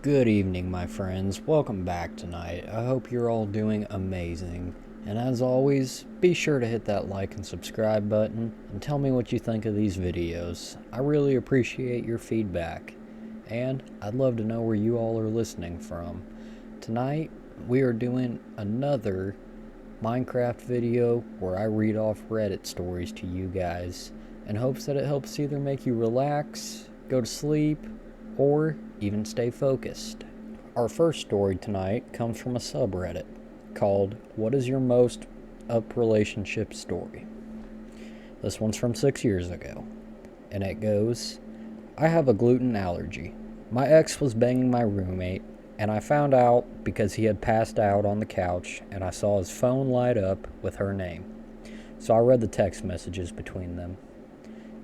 Good evening, my friends. Welcome back tonight. I hope you're all doing amazing. And as always, be sure to hit that like and subscribe button and tell me what you think of these videos. I really appreciate your feedback. And I'd love to know where you all are listening from. Tonight, we are doing another Minecraft video where I read off Reddit stories to you guys in hopes that it helps either make you relax, go to sleep, or even stay focused. Our first story tonight comes from a subreddit called What is Your Most Up Relationship Story? This one's from 6 years ago, and it goes, I have a gluten allergy. My ex was banging my roommate, and I found out because he had passed out on the couch and I saw his phone light up with her name. So I read the text messages between them.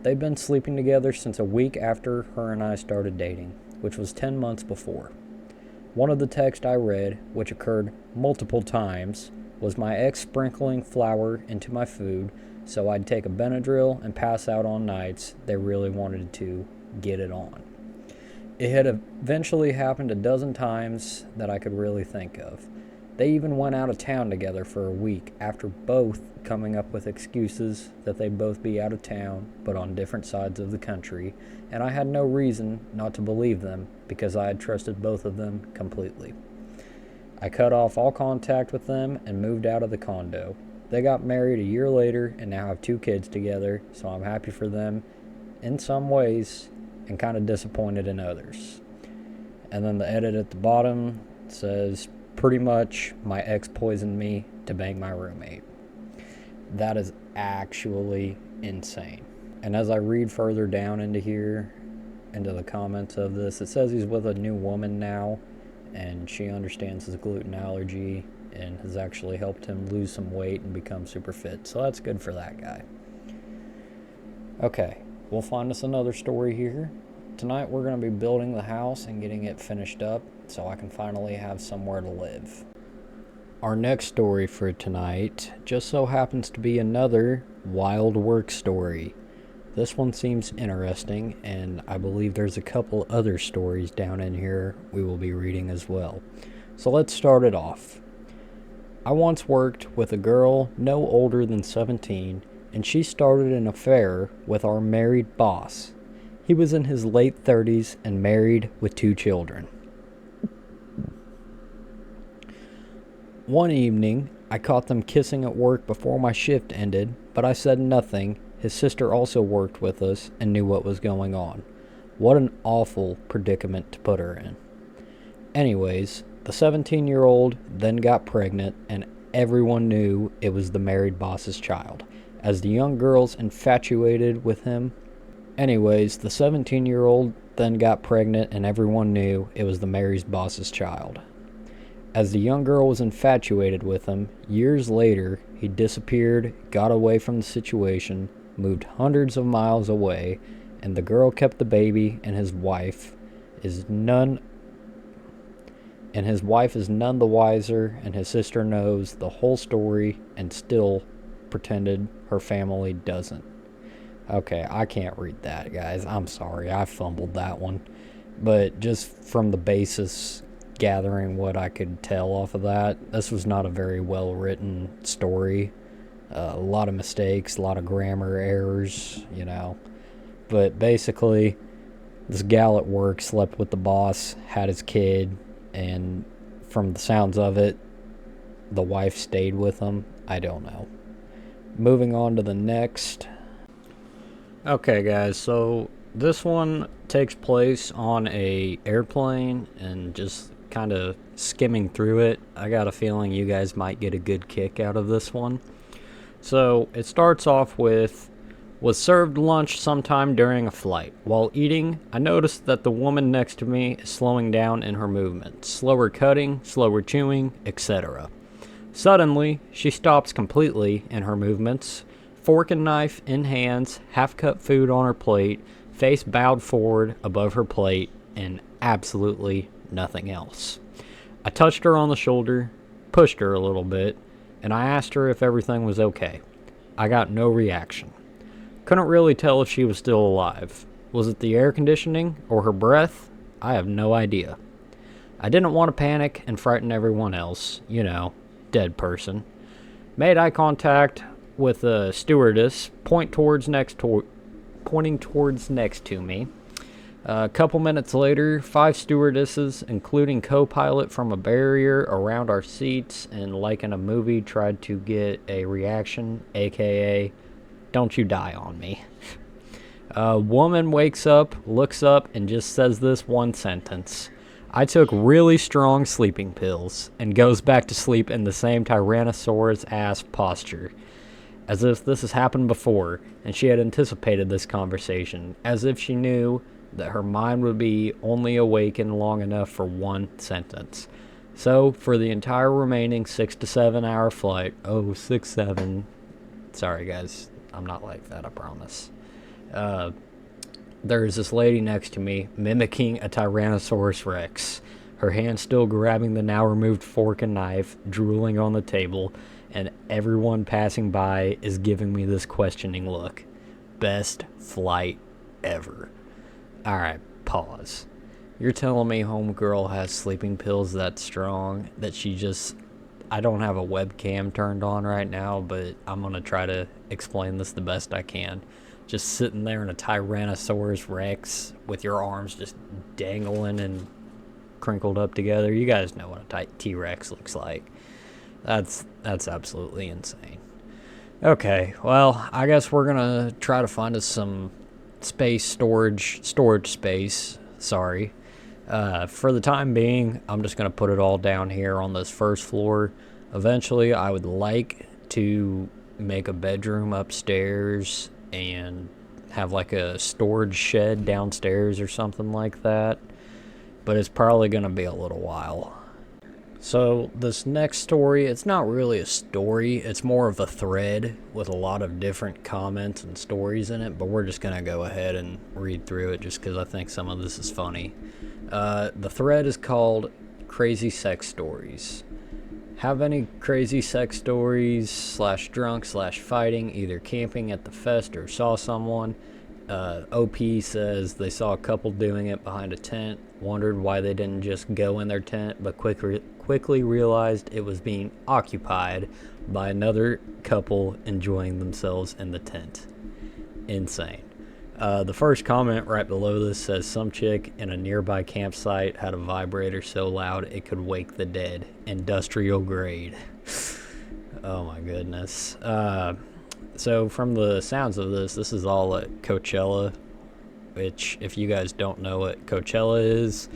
They'd been sleeping together since a week after her and I started dating, which was 10 months before. One of the texts I read, which occurred multiple times, was my ex sprinkling flour into my food so I'd take a Benadryl and pass out on nights they really wanted to get it on. It had eventually happened a dozen times that I could really think of. They even went out of town together for a week after both coming up with excuses that they'd both be out of town but on different sides of the country, and I had no reason not to believe them because I had trusted both of them completely. I cut off all contact with them and moved out of the condo. They got married a year later and now have 2 kids together, so I'm happy for them in some ways and kind of disappointed in others. And then the edit at the bottom says, pretty much my ex poisoned me to bang my roommate. That is actually insane. And as I read further down into here, into the comments of this, it says he's with a new woman now, and she understands his gluten allergy and has actually helped him lose some weight and become super fit. So that's good for that guy. Okay, we'll find us another story here. Tonight we're going to be building the house and getting it finished up so I can finally have somewhere to live. Our next story for tonight just so happens to be another wild work story. This one seems interesting, and I believe there's a couple other stories down in here we will be reading as well. So let's start it off. I once worked with a girl no older than 17, and she started an affair with our married boss. He was in his late 30s and married with 2 children. One evening, I caught them kissing at work before my shift ended, but I said nothing. His sister also worked with us and knew what was going on. What an awful predicament to put her in. Anyways, the 17-year-old then got pregnant, and everyone knew it was the married boss's child, as the young girls infatuated with him. Anyways, the 17-year-old then got pregnant, and everyone knew it was the married boss's child. As the young girl was infatuated with him, years later, he disappeared, got away from the situation, moved hundreds of miles away, and the girl kept the baby, and his wife is none the wiser, and his sister knows the whole story and still pretended her family doesn't. Okay, I can't read that, guys. I'm sorry, I fumbled that one. But just from the basis gathering what I could tell off of that, this was not a very well written story. A lot of mistakes, a lot of grammar errors, But basically, this gal at work slept with the boss, had his kid, and from the sounds of it, the wife stayed with him. I don't know. Moving on to the next. Okay, guys, so this one takes place on a airplane, and just kind of skimming through it, I got a feeling you guys might get a good kick out of this one. So it starts off with, was served lunch sometime during a flight. While eating, I noticed that the woman next to me is slowing down in her movements, slower cutting, slower chewing, etc. Suddenly, she stops completely in her movements, fork and knife in hands, half-cut food on her plate, face bowed forward above her plate, and absolutely nothing else. I touched her on the shoulder, pushed her a little bit, and I asked her if everything was okay. I got no reaction. Couldn't really tell if she was still alive. Was it the air conditioning or her breath? I have no idea. I didn't want to panic and frighten everyone else, you know, dead person. Made eye contact with a stewardess, pointing towards next to me. A couple minutes later, 5 stewardesses, including co-pilot from a barrier around our seats, and like in a movie, tried to get a reaction, aka, "Don't you die on me." A woman wakes up, looks up, and just says this one sentence: "I took really strong sleeping pills," and goes back to sleep in the same Tyrannosaurus ass posture. As if this has happened before, and she had anticipated this conversation, as if she knew that her mind would be only awakened long enough for one sentence. So, for the entire remaining 6 to 7 hour flight, 6, 7, sorry guys, I'm not like that, I promise. There's this lady next to me, mimicking a Tyrannosaurus Rex, her hand still grabbing the now removed fork and knife, drooling on the table, and everyone passing by is giving me this questioning look. Best flight ever. Alright, pause. You're telling me homegirl has sleeping pills that strong that she just... I don't have a webcam turned on right now, but I'm going to try to explain this the best I can. Just sitting there in a Tyrannosaurus Rex with your arms just dangling and crinkled up together. You guys know what a T-Rex looks like. That's absolutely insane. Okay, well, I guess we're going to try to find us some storage space, sorry. For the time being, I'm just going to put it all down here on this first floor. Eventually, I would like to make a bedroom upstairs and have like a storage shed downstairs or something like that. But it's probably going to be a little while. So this next story, it's not really a story, it's more of a thread with a lot of different comments and stories in it, but we're just going to go ahead and read through it just because I think some of this is funny. The thread is called Crazy Sex Stories. Have any crazy sex stories / drunk / fighting, either camping at the fest or saw someone? OP says they saw a couple doing it behind a tent, wondered why they didn't just go in their tent, but quickly realized it was being occupied by another couple enjoying themselves in the tent. Insane. The first comment right below this says some chick in a nearby campsite had a vibrator so loud it could wake the dead. Industrial grade. Oh my goodness. So from the sounds of this is all at Coachella, which if you guys don't know what Coachella is,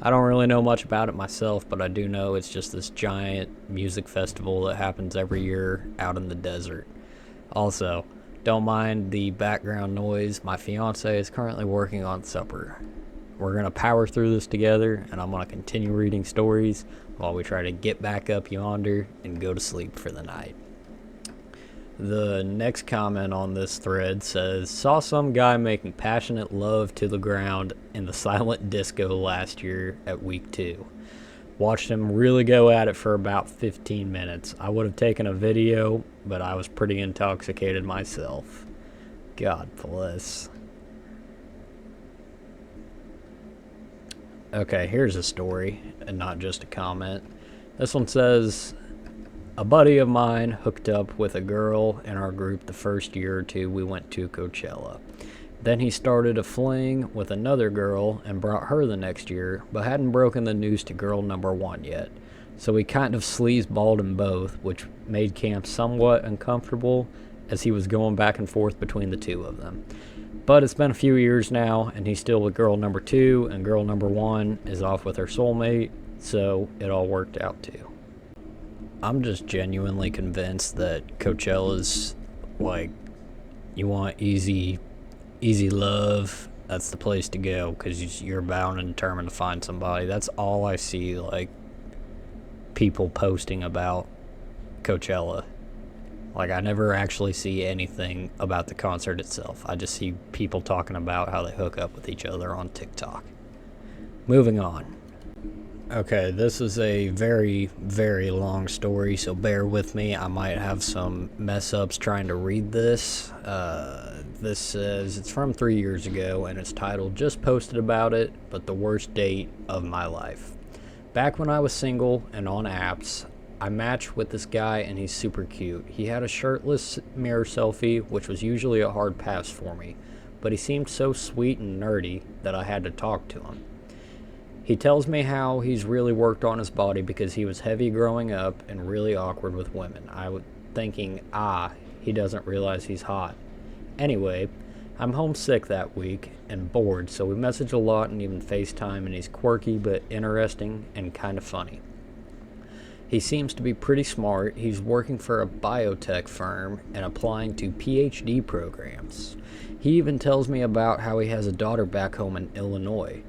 I don't really know much about it myself, but I do know it's just this giant music festival that happens every year out in the desert. Also, don't mind the background noise. My fiance is currently working on supper. We're going to power through this together, and I'm going to continue reading stories while we try to get back up yonder and go to sleep for the night. The next comment on this thread says, saw some guy making passionate love to the ground in the silent disco last year at week 2. Watched him really go at it for about 15 minutes. I would have taken a video, but I was pretty intoxicated myself. God bless. Okay, here's a story, and not just a comment. This one says, a buddy of mine hooked up with a girl in our group the first year or two we went to Coachella. Then he started a fling with another girl and brought her the next year, but hadn't broken the news to girl number 1 yet. So he kind of sleazeballed them both, which made camp somewhat uncomfortable as he was going back and forth between the two of them. But it's been a few years now, and he's still with girl number 2, and girl number 1 is off with her soulmate, so it all worked out too. I'm just genuinely convinced that Coachella's, like, you want easy love, that's the place to go, because you're bound and determined to find somebody. That's all I see, like, people posting about Coachella. Like, I never actually see anything about the concert itself. I just see people talking about how they hook up with each other on TikTok. Moving on. Okay, this is a very, very long story, so bear with me. I might have some mess-ups trying to read this. This says, it's from 3 years ago, and it's titled, Just Posted About It, but the Worst Date of My Life. Back when I was single and on apps, I matched with this guy and he's super cute. He had a shirtless mirror selfie, which was usually a hard pass for me, but he seemed so sweet and nerdy that I had to talk to him. He tells me how he's really worked on his body because he was heavy growing up and really awkward with women. I was thinking, he doesn't realize he's hot. Anyway, I'm homesick that week and bored, so we message a lot and even FaceTime, and he's quirky but interesting and kind of funny. He seems to be pretty smart. He's working for a biotech firm and applying to PhD programs. He even tells me about how he has a daughter back home in Illinois,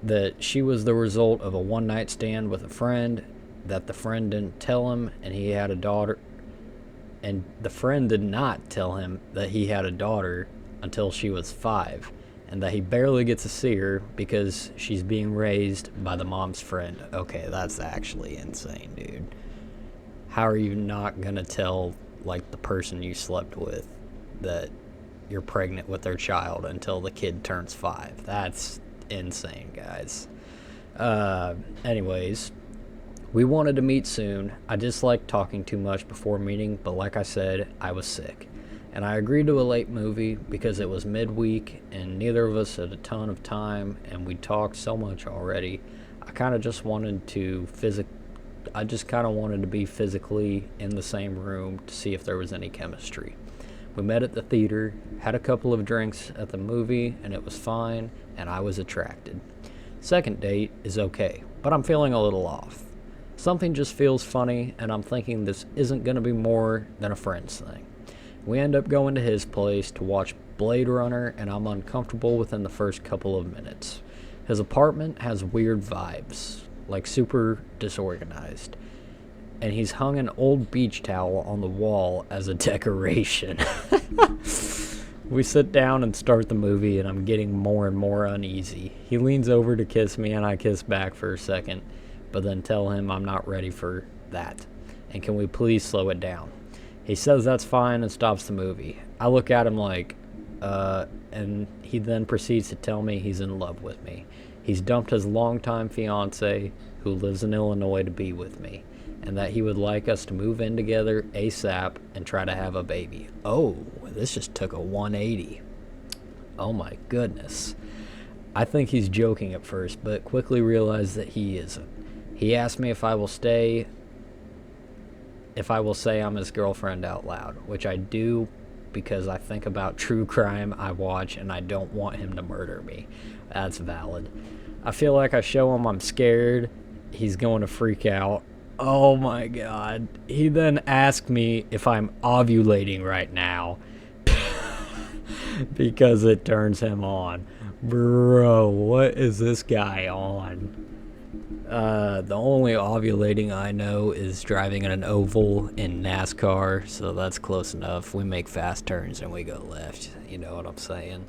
that she was the result of a one-night stand with a friend, that the friend didn't tell him and he had a daughter, and the friend did not tell him that he had a daughter until she was 5, and that he barely gets to see her because she's being raised by the mom's friend. Okay, that's actually insane, dude. How are you not gonna tell, like, the person you slept with that you're pregnant with their child until the kid turns 5? That's insane, guys. Anyways, we wanted to meet soon. I disliked talking too much before meeting, but like I said, I was sick. And I agreed to a late movie because it was midweek and neither of us had a ton of time and we talked so much already. I kind of just wanted to be physically in the same room to see if there was any chemistry. We met at the theater, had a couple of drinks at the movie, and it was fine, and I was attracted. Second date is okay, but I'm feeling a little off. Something just feels funny, and I'm thinking this isn't going to be more than a friend's thing. We end up going to his place to watch Blade Runner, and I'm uncomfortable within the first couple of minutes. His apartment has weird vibes, like super disorganized, and he's hung an old beach towel on the wall as a decoration. We sit down and start the movie, and I'm getting more and more uneasy. He leans over to kiss me, and I kiss back for a second, but then tell him I'm not ready for that, and can we please slow it down? He says that's fine and stops the movie. I look at him like, and he then proceeds to tell me he's in love with me. He's dumped his longtime fiance, who lives in Illinois, to be with me, and that he would like us to move in together ASAP and try to have a baby. Oh, this just took a 180. Oh my goodness. I think he's joking at first, but quickly realize that he isn't. He asked me if I will say I'm his girlfriend out loud, which I do because I think about true crime I watch and I don't want him to murder me. That's valid. I feel like I show him I'm scared, he's going to freak out. Oh my god. He then asked me if I'm ovulating right now because it turns him on. Bro, what is this guy on? The only ovulating I know is driving in an oval in NASCAR, so that's close enough. We make fast turns and we go left. You know what I'm saying?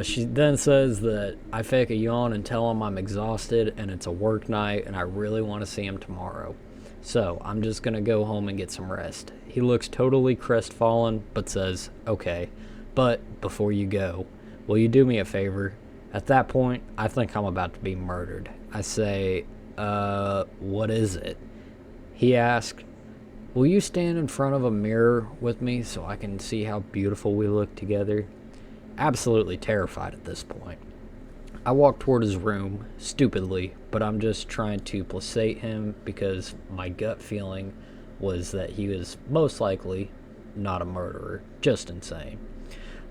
She then says that I fake a yawn and tell him I'm exhausted and it's a work night and I really want to see him tomorrow. So I'm just going to go home and get some rest. He looks totally crestfallen but says, okay, but before you go, will you do me a favor? At that point, I think I'm about to be murdered. I say, what is it? He asked, will you stand in front of a mirror with me so I can see how beautiful we look together? Absolutely terrified at this point. I walk toward his room, stupidly, but I'm just trying to placate him because my gut feeling was that he was most likely not a murderer, just insane.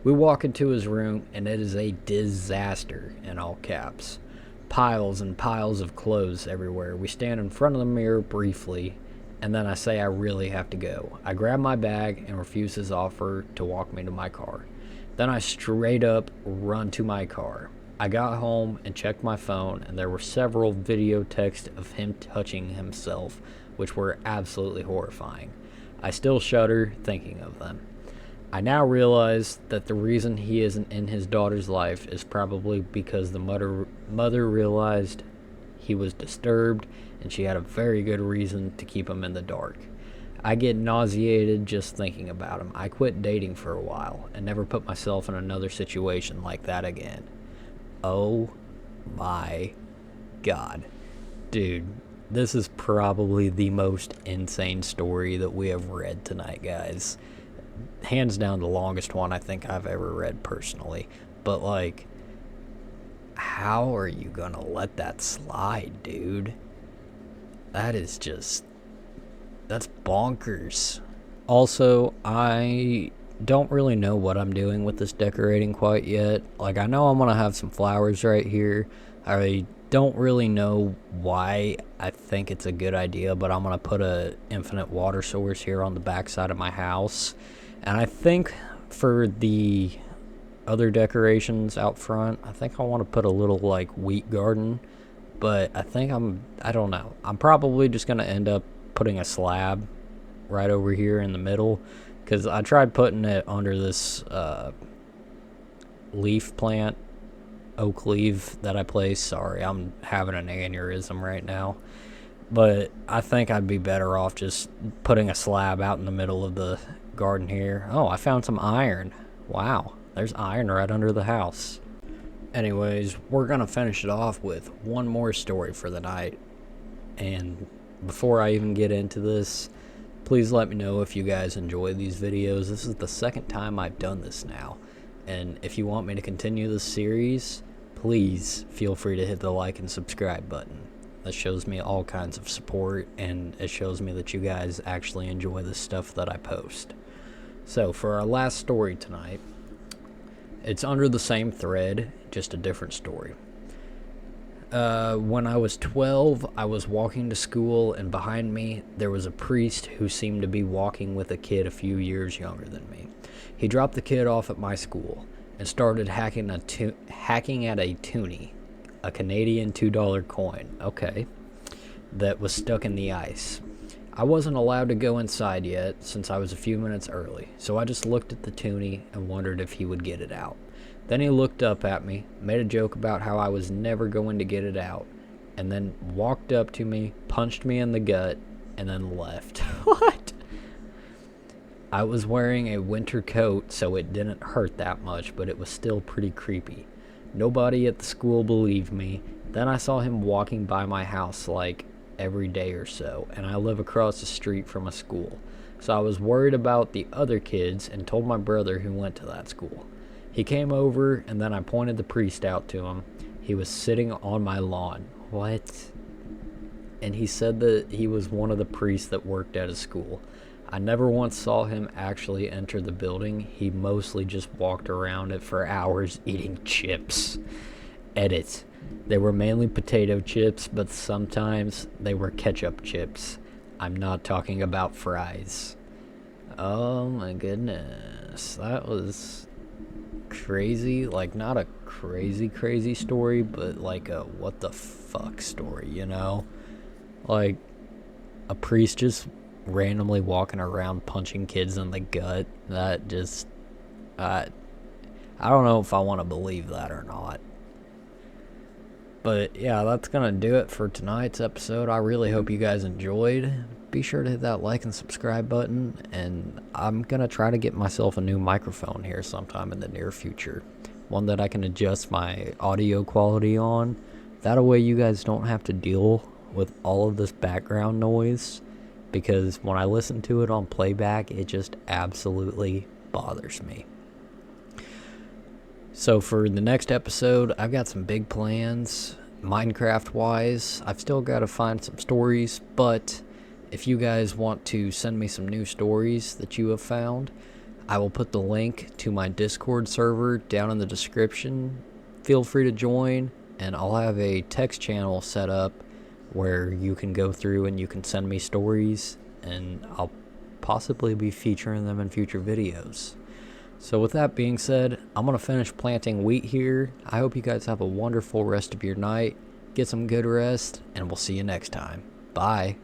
We walk into his room, and it is a disaster, in all caps. Piles and piles of clothes everywhere. We stand in front of the mirror briefly, and then I say I really have to go. I grab my bag and refuse his offer to walk me to my car. Then I straight up run to my car. I got home and checked my phone, and there were several video texts of him touching himself, which were absolutely horrifying. I still shudder thinking of them. I now realize that the reason he isn't in his daughter's life is probably because the mother realized he was disturbed and she had a very good reason to keep him in the dark. I get nauseated just thinking about him. I quit dating for a while and never put myself in another situation like that again. Oh my God. Dude, this is probably the most insane story that we have read tonight, guys. Hands down the longest one I think I've ever read personally. But, like, how are you gonna let that slide, dude? That is just... that's bonkers. Also, I don't really know what I'm doing with this decorating quite yet. Like, I know I'm gonna have some flowers right here. I don't really know why I think it's a good idea, but I'm gonna put a infinite water source here on the back side of my house. And I think for the other decorations out front, I think I want to put a little like wheat garden, but I don't know. I'm probably just gonna end up putting a slab right over here in the middle, because I tried putting it under this leaf plant, oak leaf that I placed. Sorry, I'm having an aneurysm right now. But I think I'd be better off just putting a slab out in the middle of the garden here. Oh, I found some iron. Wow, there's iron right under the house. Anyways, we're going to finish it off with one more story for the night. And before I even get into this, please let me know if you guys enjoy these videos. This is the second time I've done this now. And if you want me to continue this series, please feel free to hit the like and subscribe button. That shows me all kinds of support, and it shows me that you guys actually enjoy the stuff that I post. So for our last story tonight, it's under the same thread, just a different story. When I was 12, I was walking to school, and behind me there was a priest who seemed to be walking with a kid a few years younger than me. He dropped the kid off at my school and started hacking at a toonie, a Canadian $2 coin, okay, that was stuck in the ice. I wasn't allowed to go inside yet since I was a few minutes early, so I just looked at the toonie and wondered if he would get it out. Then he looked up at me, made a joke about how I was never going to get it out, and then walked up to me, punched me in the gut, and then left. What? I was wearing a winter coat, so it didn't hurt that much, but it was still pretty creepy. Nobody at the school believed me. Then I saw him walking by my house like every day or so, and I live across the street from a school. So I was worried about the other kids and told my brother who went to that school. He came over, and then I pointed the priest out to him. He was sitting on my lawn. What? And he said that he was one of the priests that worked at his school. I never once saw him actually enter the building. He mostly just walked around it for hours eating chips. Edit. They were mainly potato chips, but sometimes they were ketchup chips. I'm not talking about fries. Oh my goodness. That was crazy. Like, not a crazy story, but like a what the fuck story, you know? Like, a priest just randomly walking around punching kids in the gut. That just... I don't know if I want to believe that or not. But yeah, that's gonna do it for tonight's episode. I really hope you guys enjoyed. Be sure to hit that like and subscribe button, and I'm gonna try to get myself a new microphone here sometime in the near future. One that I can adjust my audio quality on. That way you guys don't have to deal with all of this background noise, because when I listen to it on playback, it just absolutely bothers me. So for the next episode, I've got some big plans, Minecraft-wise. I've still got to find some stories, but if you guys want to send me some new stories that you have found, I will put the link to my Discord server down in the description. Feel free to join, and I'll have a text channel set up where you can go through and you can send me stories, and I'll possibly be featuring them in future videos. So with that being said, I'm going to finish planting wheat here. I hope you guys have a wonderful rest of your night. Get some good rest, and we'll see you next time. Bye.